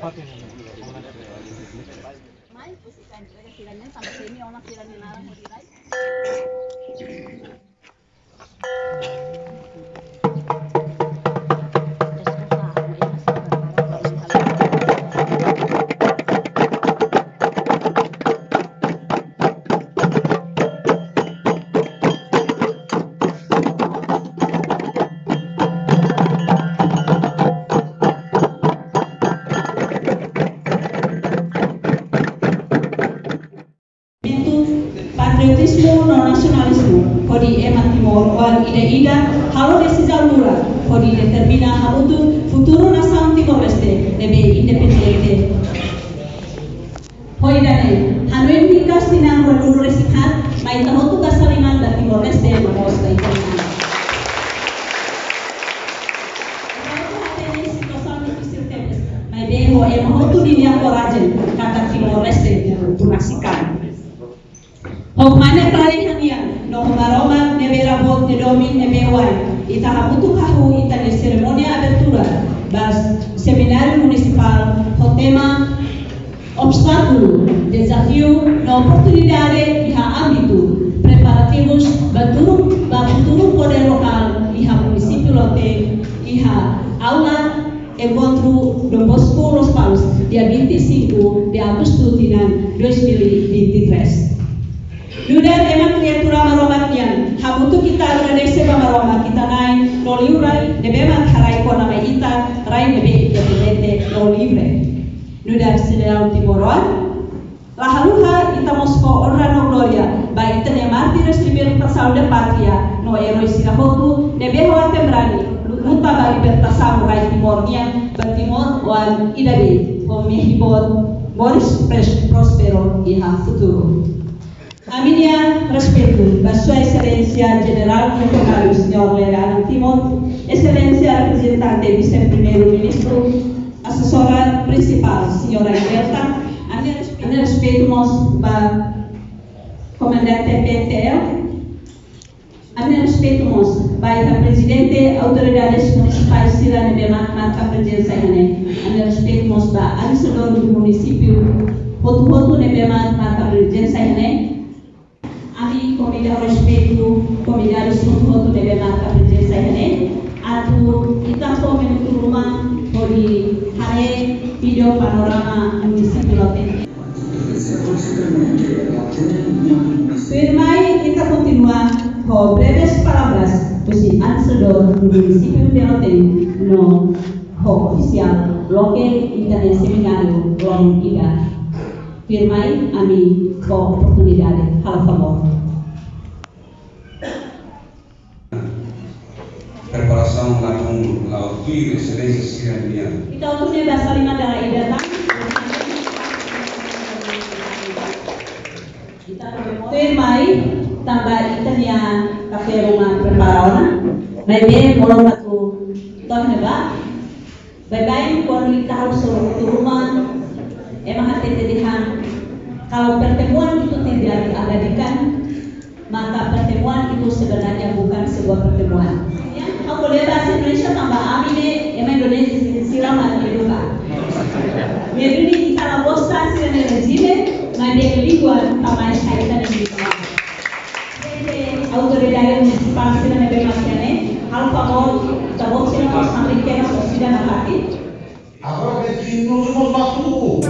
Mai, pues si caen tres filanes, sampai sini orang filanin narang mau dirai. Patriotismo no nasionalismo, kodi ema timor wan ida halo decisão lura, kodi determina hamutu futuro nação Timor-Leste lebih independente. Hoi dane, hanuin hikas tinang walulu resikat, mai tahotu kasaliman da Timor-Leste mamos da italiana. Mai beho ema hotu dinia korajen kata Timor-Leste tunasikan. Hokmane peralihannya, no maroma nevera bot nedomin nebewai. Ita habutu kahu ita de ceremonia abertura, bas seminário municipal, o tema obstáculo, desafio, no oportunidade iha âmbito, preparativos, baturu poder lokal iha município lote, iha aula encontro Dom Bosco Los Paus, dia 25 de agosto de 2023. Dudan emang kriatura maromatnya, habutu kita Indonesia maroma kita naik no liurai, debeman harai kona mai ita, rai nebe independente no libre. Dudan sedang Timoran, lahaluha ita Moskow honra no gloria, ba ita ne martires libertação de patria, no herói sirahotu, nebe hoa tembrani, luta ba libertação rai Timornia, ba Timor wan idabi, o mehibot, Boris Prospero iha futuro. Aminia respeto a Sua Excelência General Secretário Senhor Leonardo Timor, Excelência Representante Vice-Primeiro-Ministro, Assessora Principal Senhora Iberta, Aminia respeito a Comandante PTL, Aminia respeito a Presidente Autoridades Municipais Sila Nebemat Marca Presença Hane, Aminia respeito a Administrador do Município Hotu Nebemat Marca Presença Hane, Ami convidar respeito, convidar o sufoto de marca presença ini, atu kita komen tu rumah bodi hare video panorama município lote. Firmai kita continua com breves palavras, pois ansedor do município de Lote no oficial loke internet seminário long ida. Firmai ami com oportunidade, hal favor. Preparação la auxílio excelência cidadania. Kita untuk bahasa lima dalam idatan. Kita firmai tambah itania kafe rumah preparaona. Bebe molong aku toh neba. Bebe kon kita harus suruh rumah. Emang hati tedihan. Kalau pertemuan itu tidak diabadikan, maka pertemuan itu sebenarnya bukan sebuah pertemuan. Aku lihat bahasa Indonesia tambah amine, emang Indonesia silam eduka. Jadi kita labosan sih rezime, mandek liguan tambah kaitan dengan autoridade municipal sih bagaimana? Hal favor, tabok sih sampai kita sudah nakati. Agora que nós vamos lá tudo.